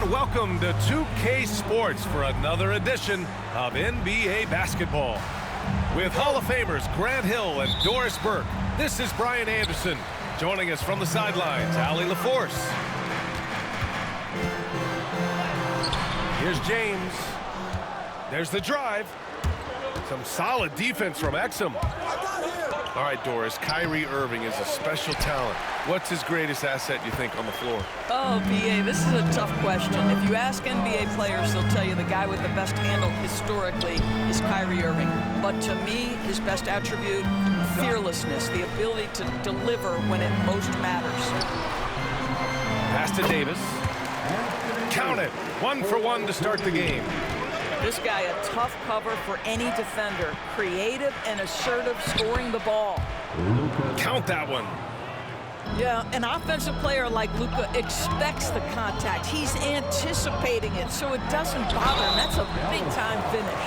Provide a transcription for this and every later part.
And welcome to 2K Sports for another edition of NBA basketball. With Hall of Famers Grant Hill and Doris Burke, this is Brian Anderson. Joining us from the sidelines, Allie LaForce. Here's James. There's the drive. Some solid defense from Exum. All right, Doris, Kyrie Irving is a special talent. What's his greatest asset, you think, on the floor? Oh, B.A., this is a tough question. If you ask NBA players, they'll tell you the guy with the best handle historically is Kyrie Irving. But to me, his best attribute, fearlessness, the ability to deliver when it most matters. Pass to Davis. Count it. 1 for 1 to start the game. This guy, a tough cover for any defender. Creative and assertive, scoring the ball. Count that one. Yeah, an offensive player like Luka expects the contact. He's anticipating it, so it doesn't bother him. That's a big-time finish.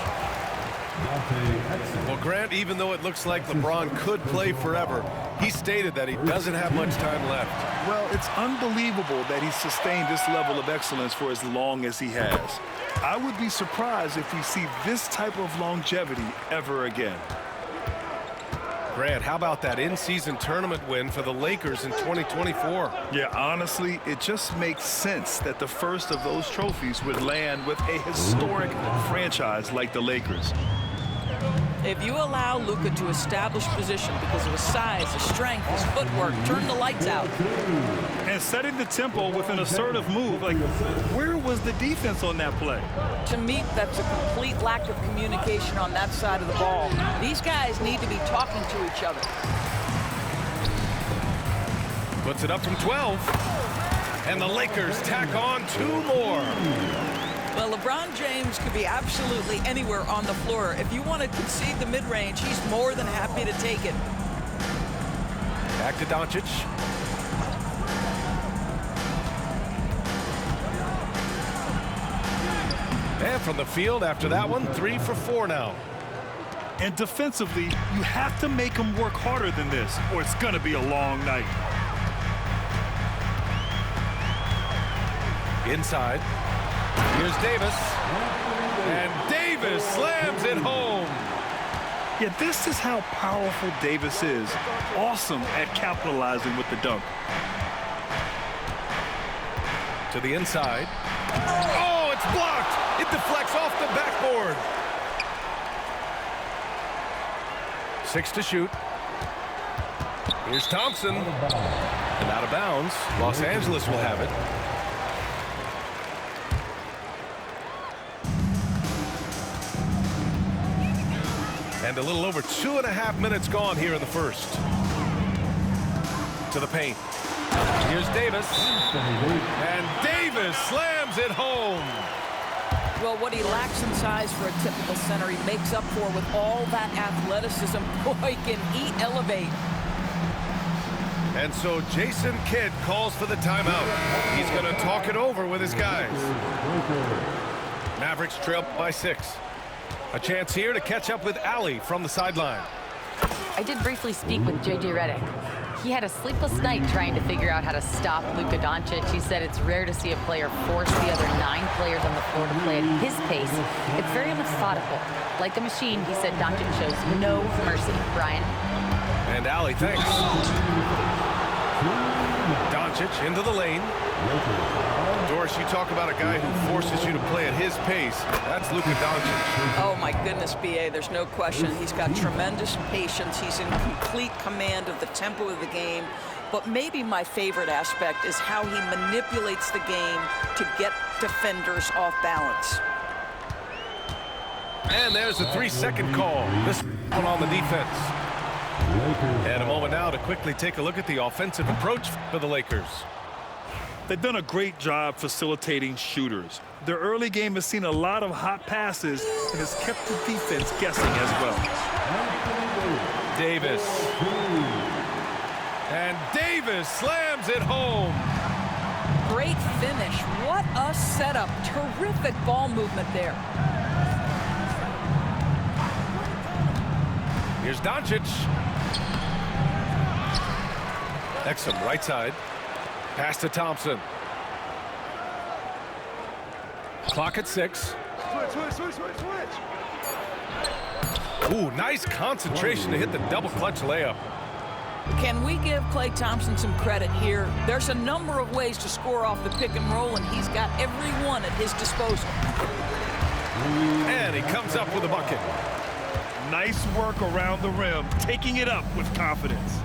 Well, Grant, even though it looks like LeBron could play forever, he stated that he doesn't have much time left. Well, it's unbelievable that he's sustained this level of excellence for as long as he has. I would be surprised if we see this type of longevity ever again. Grant, how about that in-season tournament win for the Lakers in 2024? Yeah, honestly, it just makes sense that the first of those trophies would land with a historic franchise like the Lakers. If you allow Luka to establish position because of his size, his strength, his footwork, turn the lights out. And setting the tempo with an assertive move, like, where was the defense on that play? To me, that's a complete lack of communication on that side of the ball. These guys need to be talking to each other. Puts it up from 12. And the Lakers tack on 2 more. Well, LeBron James could be absolutely anywhere on the floor. If you want to concede the mid-range, he's more than happy to take it. Back to Doncic. And from the field after that one, 3 for 4 now. And defensively, you have to make him work harder than this, or it's going to be a long night. Inside. Here's Davis. And Davis slams it home. Yeah, this is how powerful Davis is. Awesome at capitalizing with the dunk. To the inside. Oh, it's blocked. It deflects off the backboard. 6 to shoot. Here's Thompson. And out of bounds. Los Angeles will have it. And a little over 2.5 minutes gone here in the first. To the paint. Here's Davis. And Davis slams it home. Well, what he lacks in size for a typical center, he makes up for with all that athleticism. Boy, can he elevate. And so Jason Kidd calls for the timeout. He's going to talk it over with his guys. Mavericks trail by 6. A chance here to catch up with Allie from the sideline. I did briefly speak with J.J. Redick. He had a sleepless night trying to figure out how to stop Luka Doncic. He said it's rare to see a player force the other 9 players on the floor to play at his pace. It's very methodical. Like a machine, he said Doncic shows no mercy. Brian? And Allie, thanks. Doncic into the lane. Doris, you talk about a guy who forces you to play at his pace. That's Luka Doncic. Oh, my goodness, B.A., there's no question. He's got tremendous patience. He's in complete command of the tempo of the game. But maybe my favorite aspect is how he manipulates the game to get defenders off balance. And there's a 3-second call. This one on the defense. And a moment now to quickly take a look at the offensive approach for the Lakers. They've done a great job facilitating shooters. Their early game has seen a lot of hot passes and has kept the defense guessing as well. Davis. And Davis slams it home. Great finish. What a setup. Terrific ball movement there. Here's Doncic. Exum, right side. Pass to Thompson. Clock at 6. Switch. Ooh, nice concentration to hit the double clutch layup. Can we give Klay Thompson some credit here? There's a number of ways to score off the pick and roll, and he's got every one at his disposal. And he comes up with a bucket. Nice work around the rim, taking it up with confidence.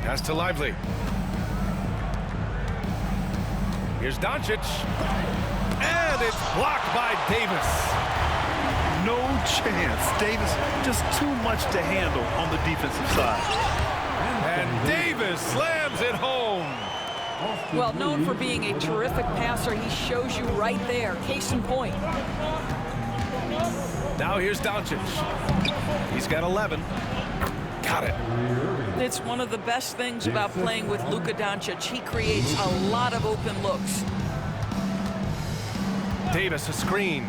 Pass to Lively. Here's Doncic. And it's blocked by Davis. No chance. Davis just too much to handle on the defensive side. And Davis slams it home. Well, known for being a terrific passer, he shows you right there. Case in point. Now here's Doncic. He's got 11. Got it. It's one of the best things about playing with Luka Doncic. He creates a lot of open looks. Davis, a screen.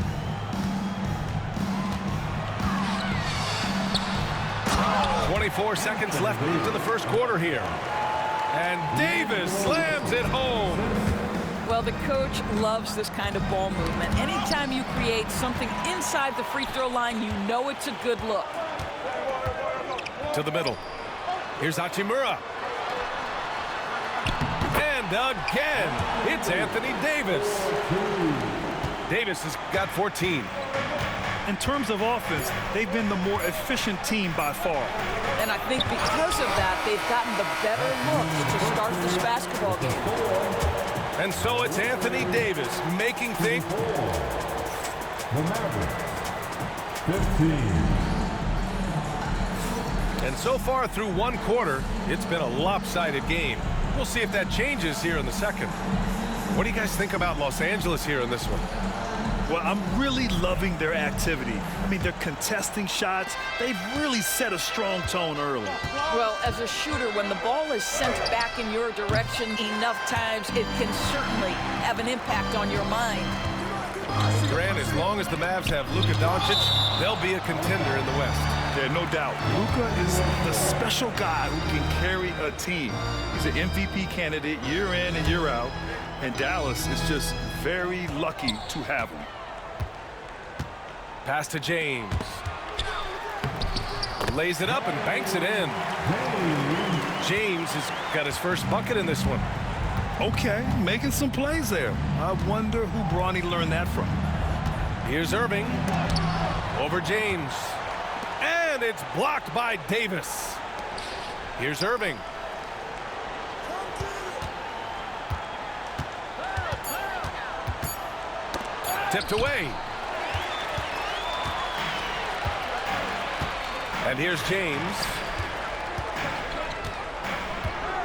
.24 seconds left into the first quarter here. And Davis slams it home. Well, the coach loves this kind of ball movement. Anytime you create something inside the free throw line, you know it's a good look. To the middle. Here's Hachimura. And again, it's Anthony Davis. Davis has got 14. In terms of offense, they've been the more efficient team by far. And I think because of that, they've gotten the better looks to start this basketball game. And so it's Anthony Davis making things. The Mavericks, 15. And so far through one quarter, it's been a lopsided game. We'll see if that changes here in the second. What do you guys think about Los Angeles here in this one? Well, I'm really loving their activity. I mean, they're contesting shots. They've really set a strong tone early. Well, as a shooter, when the ball is sent back in your direction enough times, it can certainly have an impact on your mind. Grant, as long as the Mavs have Luka Doncic, they'll be a contender in the West. Yeah, no doubt. Luka is the special guy who can carry a team. He's an MVP candidate year in and year out, and Dallas is just very lucky to have him. Pass to James. Lays it up and banks it in. James has got his first bucket in this one. Okay, making some plays there. I wonder who Bronny learned that from. Here's Irving. Over James. And it's blocked by Davis. Here's Irving. Tipped away. And here's James.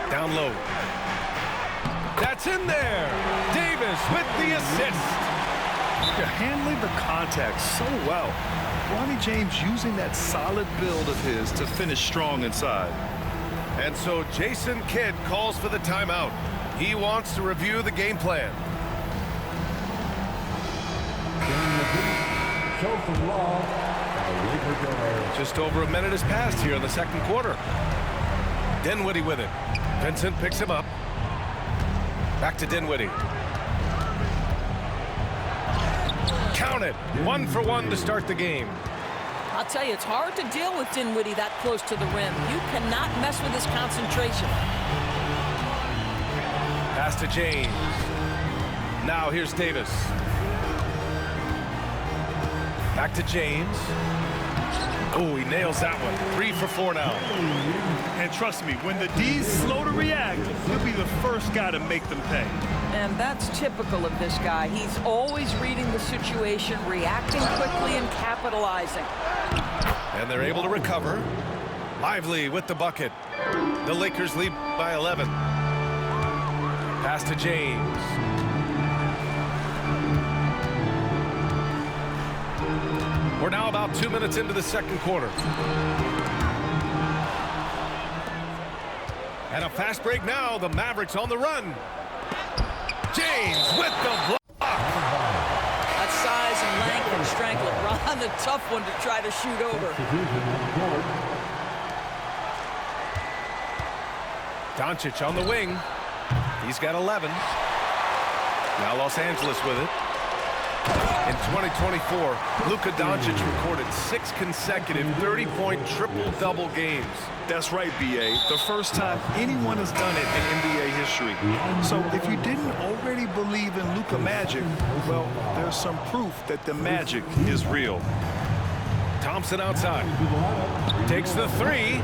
Down low. That's in there. Davis with the assist. They're handling the contact so well. Bronny James using that solid build of his to finish strong inside. And so Jason Kidd calls for the timeout. He wants to review the game plan. Just over a minute has passed here in the second quarter. Dinwiddie with it. Vincent picks him up. Back to Dinwiddie. Count it. 1 for 1 to start the game. I'll tell you, it's hard to deal with Dinwiddie that close to the rim. You cannot mess with his concentration. Pass to James. Now here's Davis. Back to James. Oh, he nails that one. 3 for 4 now. And trust me, when the D's slow to react, he'll be the first guy to make them pay. And that's typical of this guy. He's always reading the situation, reacting quickly, and capitalizing. And they're able to recover. Lively with the bucket. The Lakers lead by 11. Pass to James. We're now about 2 minutes into the second quarter. And a fast break now. The Mavericks on the run. James with the block. That size and length and strength. LeBron, the tough one to try to shoot over. Doncic on the wing. He's got 11. Now Los Angeles with it. In 2024, Luka Doncic recorded 6 consecutive 30-point triple-double games. That's right, B.A. The first time anyone has done it in NBA history. So if you didn't already believe in Luka magic, well, there's some proof that the magic is real. Thompson outside. Takes the 3.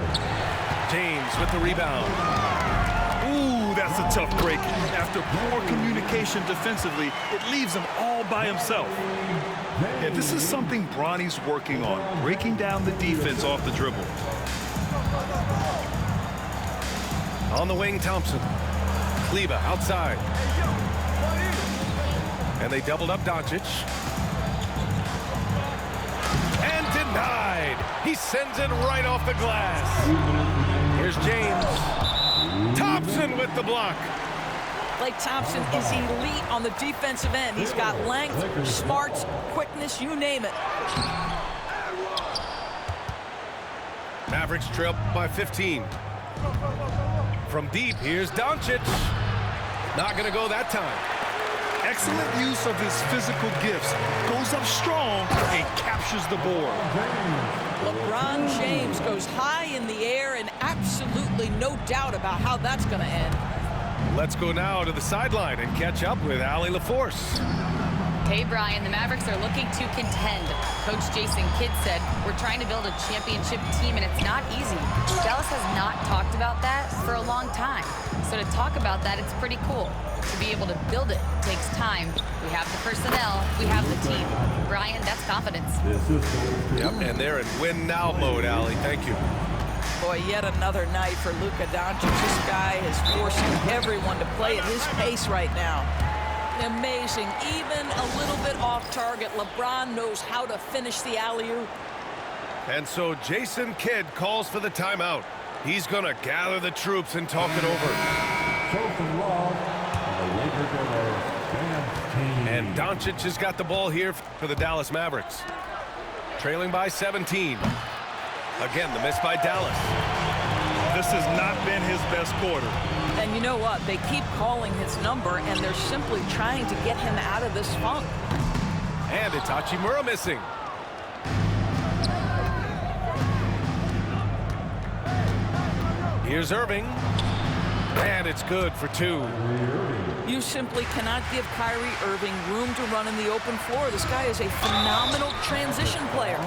James with the rebound. Ooh, that's a tough break. After poor communication defensively, it leaves him all by himself. Yeah, this is something Bronny's working on, breaking down the defense off the dribble. On the wing, Thompson. Kleba outside. And they doubled up Doncic. And denied. He sends it right off the glass. Here's James. Thompson with the block. Klay Thompson is elite on the defensive end. He's got length, smarts, quickness, you name it. Mavericks trail by 15. From deep, here's Doncic. Not going to go that time. Excellent use of his physical gifts. Goes up strong and captures the board. LeBron James goes high in the air, and absolutely no doubt about how that's going to end. Let's go now to the sideline and catch up with Allie LaForce. Hey, Brian, the Mavericks are looking to contend. Coach Jason Kidd said, we're trying to build a championship team, and it's not easy. Dallas has not talked about that for a long time. So to talk about that, it's pretty cool. To be able to build it takes time. We have the personnel, we have the team. Brian, that's confidence. Yep, and they're in win-now mode, Allie. Thank you. Boy, yet another night for Luka Doncic. This guy is forcing everyone to play at his pace right now. Amazing. Even a little bit off target, LeBron knows how to finish the alley-oop. And so Jason Kidd calls for the timeout. He's going to gather the troops and talk it over. And Doncic has got the ball here for the Dallas Mavericks. Trailing by 17. Again, the miss by Dallas. This has not been his best quarter. And you know what? They keep calling his number, and they're simply trying to get him out of this funk. And it's Hachimura missing. Here's Irving. And it's good for 2. You simply cannot give Kyrie Irving room to run in the open floor. This guy is a phenomenal transition player.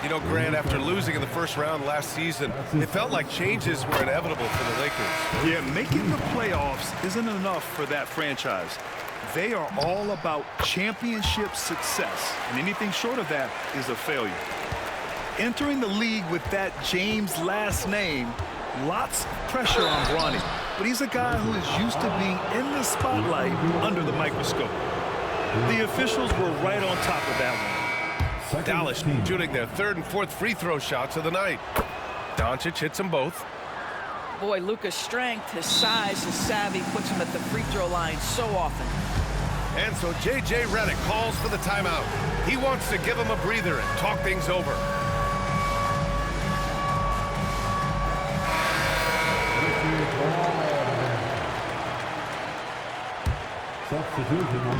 You know, Grant, after losing in the first round last season, it felt like changes were inevitable for the Lakers. Yeah, making the playoffs isn't enough for that franchise. They are all about championship success, and anything short of that is a failure. Entering the league with that James last name, lots of pressure on Bronny, but he's a guy who is used to being in the spotlight under the microscope. The officials were right on top of that one. Dallas shooting their 3rd and 4th free throw shots of the night. Doncic hits them both. Boy, Luka's strength, his size, his savvy puts him at the free throw line so often. And so J.J. Redick calls for the timeout. He wants to give him a breather and talk things over.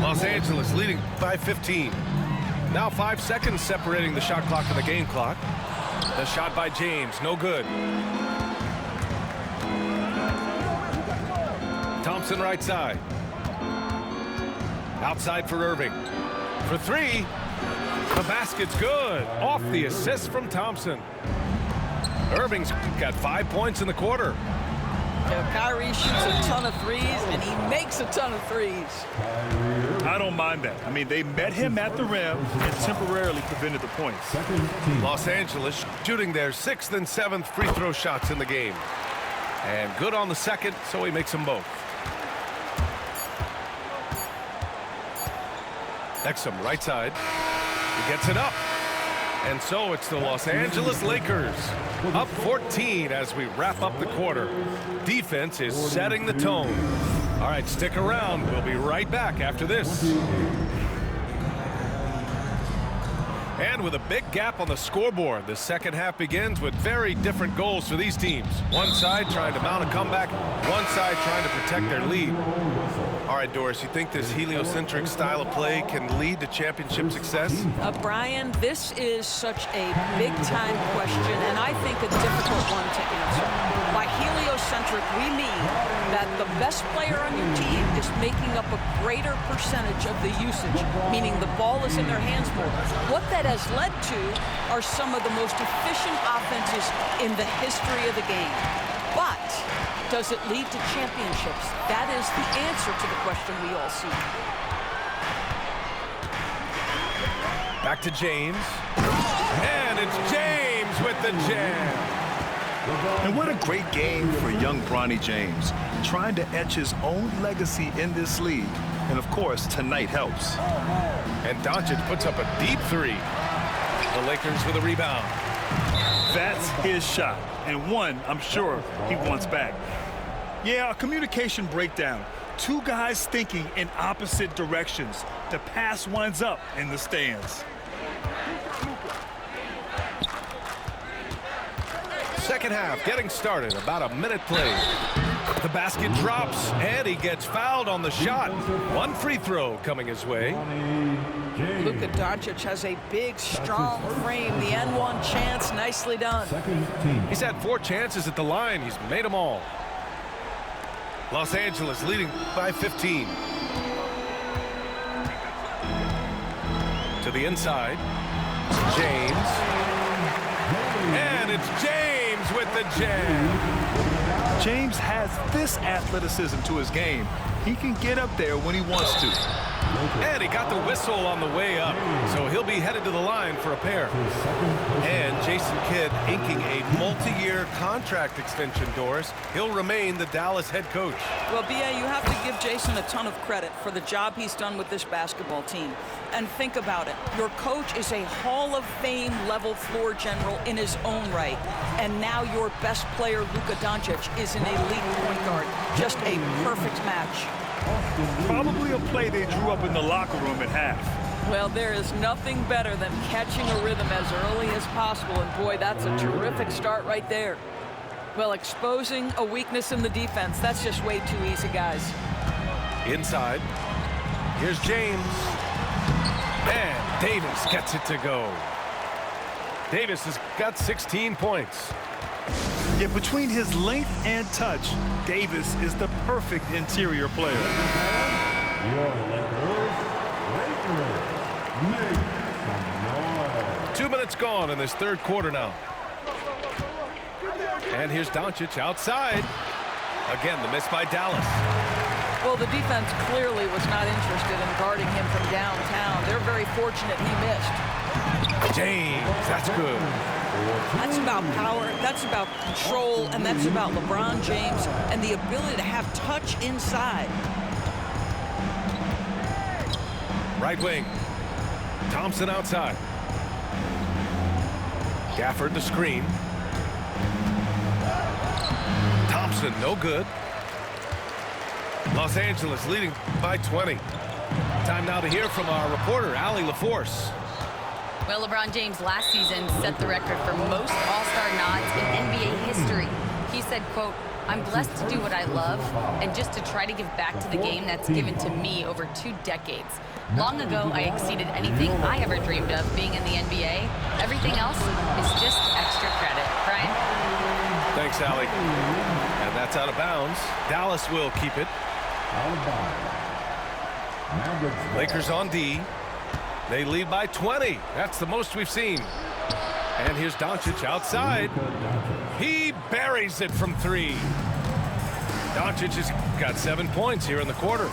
Los Angeles leading by 15. Now 5 seconds separating the shot clock and the game clock. The shot by James, no good. Thompson right side. Outside for Irving. For 3. The basket's good. Off the assist from Thompson. Irving's got 5 points in the quarter. Kyrie shoots a ton of threes, and he makes a ton of threes. I don't mind that. I mean, they met him at the rim and temporarily prevented the points. Los Angeles shooting their 6th and 7th free throw shots in the game. And good on the 2nd, so he makes them both. Exum right side. He gets it up. And so it's the Los Angeles Lakers up 14 as we wrap up the quarter. Defense is setting the tone. All right, stick around. We'll be right back after this. And with a big gap on the scoreboard, the second half begins with very different goals for these teams. One side trying to mount a comeback, one side trying to protect their lead. All right, Doris, you think this heliocentric style of play can lead to championship success? Brian, this is such a big-time question, and I think a difficult one to answer. By heliocentric, we mean that the best player on your team is making up a greater percentage of the usage, meaning the ball is in their hands more. What that has led to are some of the most efficient offenses in the history of the game. But does it lead to championships? That is the answer to the question we all see. Back to James. And it's James with the jam. And what a great game for young Bronny James, trying to etch his own legacy in this league. And of course, tonight helps. And Doncic puts up a deep three. The Lakers with a rebound. That's his shot, and one I'm sure he wants back. Yeah, a communication breakdown. Two guys thinking in opposite directions. The pass winds up in the stands. Second half getting started, about a minute played. The basket drops, and he gets fouled on the shot. One free throw coming his way. Luka Doncic has a big, strong frame. The N1 chance, nicely done. He's had 4 chances at the line. He's made them all. Los Angeles leading by 15. To the inside. James. And it's James with the jam. James has this athleticism to his game. He can get up there when he wants to. And he got the whistle on the way up, so he'll be headed to the line for a pair. And Jason Kidd inking a multi-year contract extension, Doris. He'll remain the Dallas head coach. Well, B.A., you have to give Jason a ton of credit for the job he's done with this basketball team. And think about it. Your coach is a Hall of Fame level floor general in his own right. And now your best player, Luka Doncic, is an elite point guard. Just a perfect match. Probably a play they drew up in the locker room at half. Well, there is nothing better than catching a rhythm as early as possible, and boy, that's a terrific start right there. Well, exposing a weakness in the defense, that's just way too easy, guys. Inside, here's James. And Davis gets it to go. Davis has got 16 points. Yet between his length and touch, Davis is the perfect interior player. Your Lakers, make some noise. 2 minutes gone in this third quarter now. And here's Doncic outside. Again, the miss by Dallas. Well, the defense clearly was not interested in guarding him from downtown. They're very fortunate he missed. James, that's good. That's about power, that's about control, and that's about LeBron James and the ability to have touch inside. Right wing. Thompson outside. Gafford the screen. Thompson, no good. Los Angeles leading by 20. Time now to hear from our reporter, Allie LaForce. Well, LeBron James last season set the record for most All-Star nods in NBA history. He said, quote, "I'm blessed to do what I love and just to try to give back to the game that's given to me over 2 decades. Long ago, I exceeded anything I ever dreamed of being in the NBA. Everything else is just extra credit." Brian? Thanks, Allie. And that's out of bounds. Dallas will keep it. Out of bounds. Mavericks Lakers on D. They lead by 20. That's the most we've seen. And here's Doncic outside. He buries it from 3. Doncic has got 7 points here in the quarter.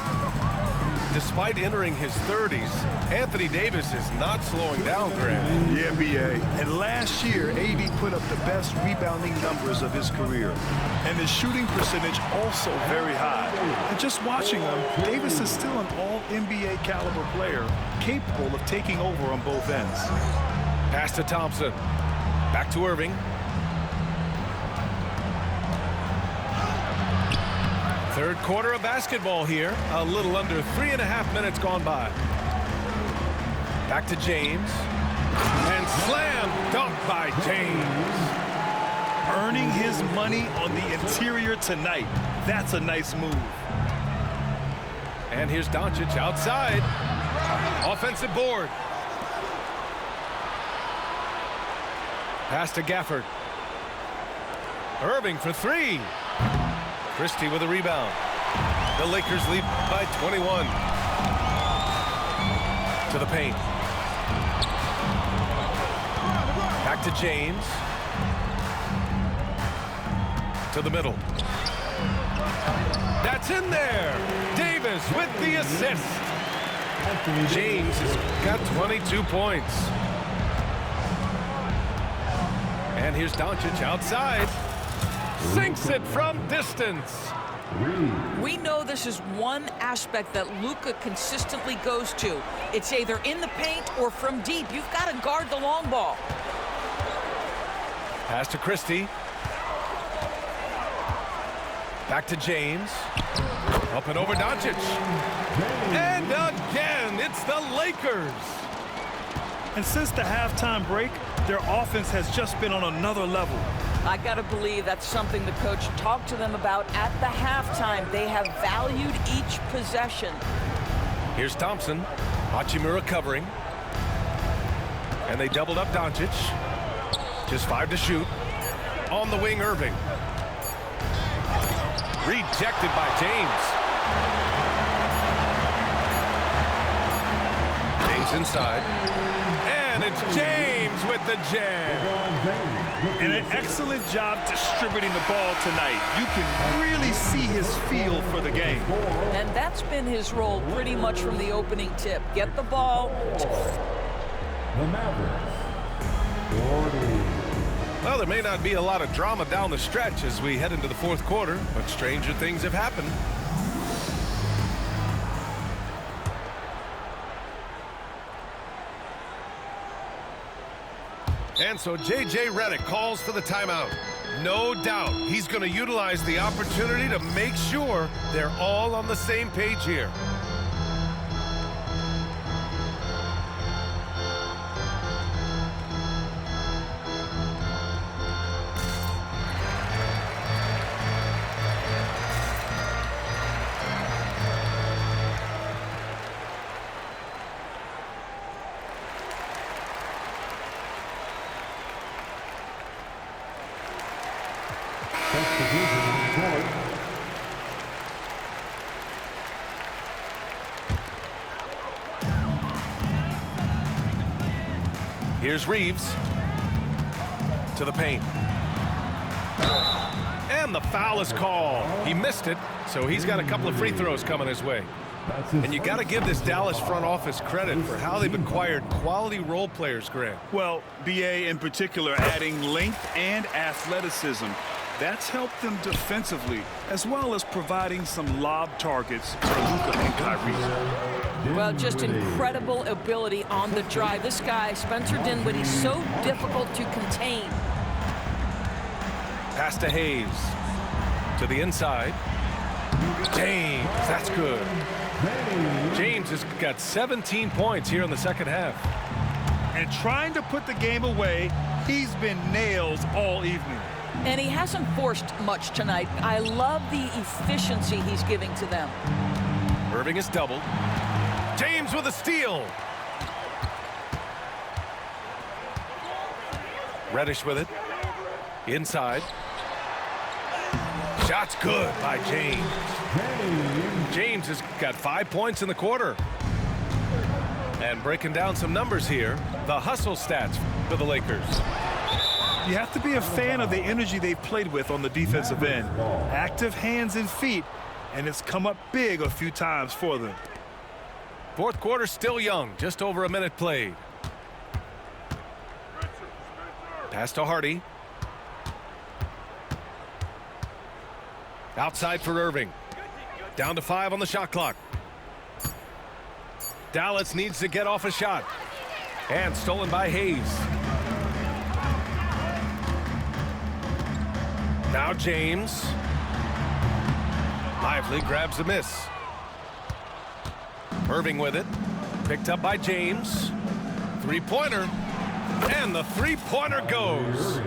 Despite entering his 30s, Anthony Davis is not slowing down, Grant. Yeah, B.A. And last year, AD put up the best rebounding numbers of his career. And his shooting percentage also very high. And just watching him, Davis is still an all-NBA caliber player, capable of taking over on both ends. Pass to Thompson. Back to Irving. Third quarter of basketball here. A little under 3.5 minutes gone by. Back to James. And slam dunk by James. Earning his money on the interior tonight. That's a nice move. And here's Doncic outside. Offensive board. Pass to Gafford. Irving for three. Christie with a rebound. The Lakers lead by 21. To the paint. Back to James. To the middle. That's in there. Davis with the assist. James has got 22 points. And here's Doncic outside. Sinks it from distance. We know this is one aspect that Luka consistently goes to. It's either in the paint or from deep. You've got to guard the long ball. Pass to Christie. Back to James. Up and over Doncic. And again, it's the Lakers. And since the halftime break, their offense has just been on another level. I got to believe that's something the coach talked to them about at the halftime. They have valued each possession. Here's Thompson. Hachimura covering. And they doubled up Doncic. Just 5 to shoot. On the wing, Irving. Rejected by James. James inside. And it's James with the jam. And an excellent job distributing the ball tonight. You can really see his feel for the game. And that's been his role pretty much from the opening tip. Get the ball. The Mavericks. 40. Well, there may not be a lot of drama down the stretch as we head into the fourth quarter, but stranger things have happened. And so J.J. Redick calls for the timeout. No doubt he's going to utilize the opportunity to make sure they're all on the same page here. Here's Reeves to the paint. And the foul is called. He missed it, so he's got a couple of free throws coming his way. And you got to give this Dallas front office credit for how they've acquired quality role players, Graham. Well, BA in particular adding length and athleticism. That's helped them defensively, as well as providing some lob targets for Luka and Kyrie. Well, just incredible ability on the drive. This guy, Spencer Dinwiddie, so difficult to contain. Pass to Hayes. To the inside. James, that's good. James has got 17 points here in the second half. And trying to put the game away, he's been nails all evening. And he hasn't forced much tonight. I love the efficiency he's giving to them. Irving is doubled. James with a steal. Reddish with it. Inside. Shot's good by James. James has got 5 points in the quarter. And breaking down some numbers here, the hustle stats for the Lakers. You have to be a fan of the energy they've played with on the defensive end. Active hands and feet, and it's come up big a few times for them. Fourth quarter still young, just over a minute played. Pass to Hardy. Outside for Irving. Down to 5 on the shot clock. Dallas needs to get off a shot. And stolen by Hayes. Now James. Lively grabs the miss. Irving with it. Picked up by James. Three-pointer. And the three-pointer goes.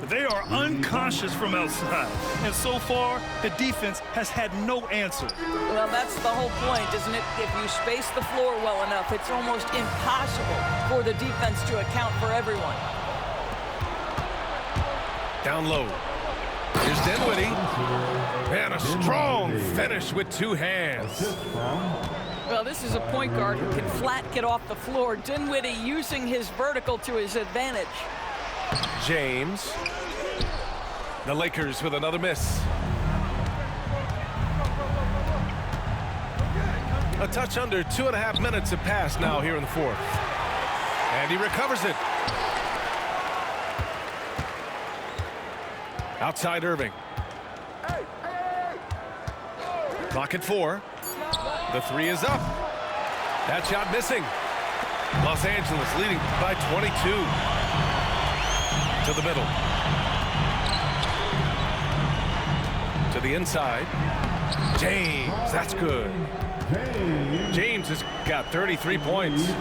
They are unconscious from outside. And so far, the defense has had no answer. Well, that's the whole point, isn't it? If you space the floor well enough, it's almost impossible for the defense to account for everyone. Down low. Here's Dinwiddie. And a strong finish with two hands. Well, this is a point guard who can flat get off the floor. Dinwiddie using his vertical to his advantage. James. The Lakers with another miss. A touch under 2.5 minutes have passed now here in the fourth. And he recovers it. Outside Irving. Clock at 4. The three is up. That shot missing. Los Angeles leading by 22. To the middle. To the inside. James, that's good. James has got 33 points.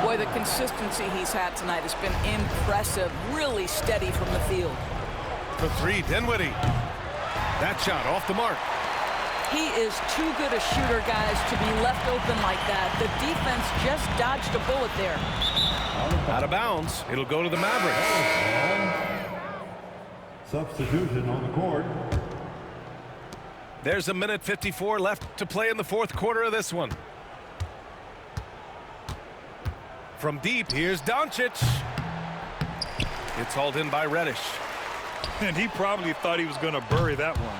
Boy, the consistency he's had tonight has been impressive. Really steady from the field. For three, Dinwiddie. That shot off the mark. He is too good a shooter, guys, to be left open like that. The defense just dodged a bullet there. Out of bounds. It'll go to the Mavericks. Substitution on the court. There's a minute 54 left to play in the fourth quarter of this one. From deep, here's Doncic. It's hauled in by Reddish. And he probably thought he was going to bury that one.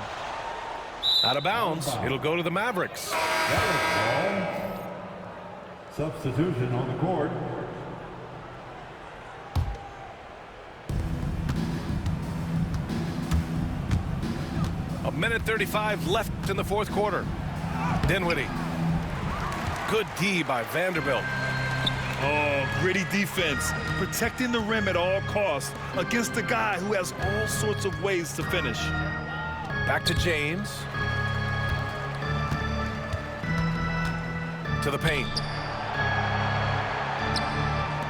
Out of bounds. It'll go to the Mavericks. Substitution on the court. A minute 35 left in the fourth quarter. Dinwiddie. Good D by Vanderbilt. Oh, gritty defense. Protecting the rim at all costs against a guy who has all sorts of ways to finish. Back to James. To the paint.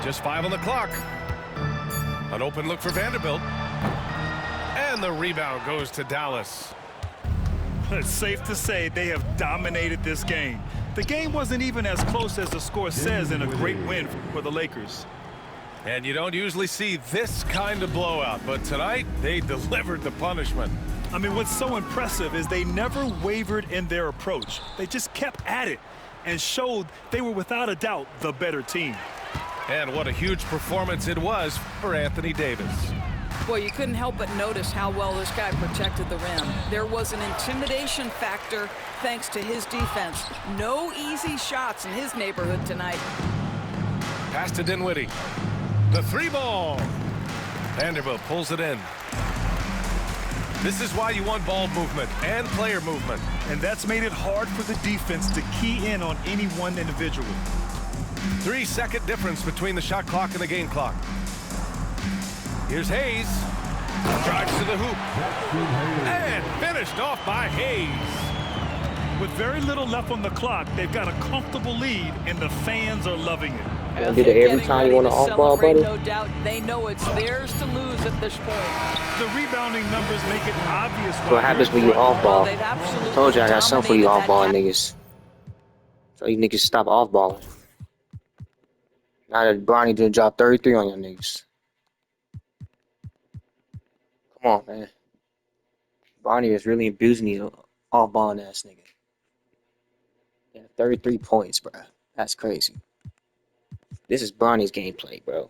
Just 5 on the clock. An open look for Vanderbilt. And the rebound goes to Dallas. It's safe to say they have dominated this game. The game wasn't even as close as the score says in a great win for the Lakers. And you don't usually see this kind of blowout, but tonight they delivered the punishment. I mean, what's so impressive is they never wavered in their approach. They just kept at it and showed they were without a doubt the better team. And what a huge performance it was for Anthony Davis. Boy, you couldn't help but notice how well this guy protected the rim. There was an intimidation factor thanks to his defense. No easy shots in his neighborhood tonight. Pass to Dinwiddie. The three ball. Vanderbilt pulls it in. This is why you want ball movement and player movement. And that's made it hard for the defense to key in on any one individual. 3-second difference between the shot clock and the game clock. Here's Hayes. Drives to the hoop. And finished off by Hayes. With very little left on the clock, they've got a comfortable lead, and the fans are loving it. Gonna do that every time you want an off-ball, buddy? No doubt. They know it's theirs to lose at this point. The rebounding numbers make it obvious. What happens when you off-ball? They've absolutely Told you I got something for you dominated off-ball that niggas. So you niggas stop off-balling. Now that Bronny done dropped 33 on your niggas. Come on, man. Bronny is really abusing you off-balling ass nigga. Yeah, 33 points, bro. That's crazy. This is Bronny's gameplay, bro.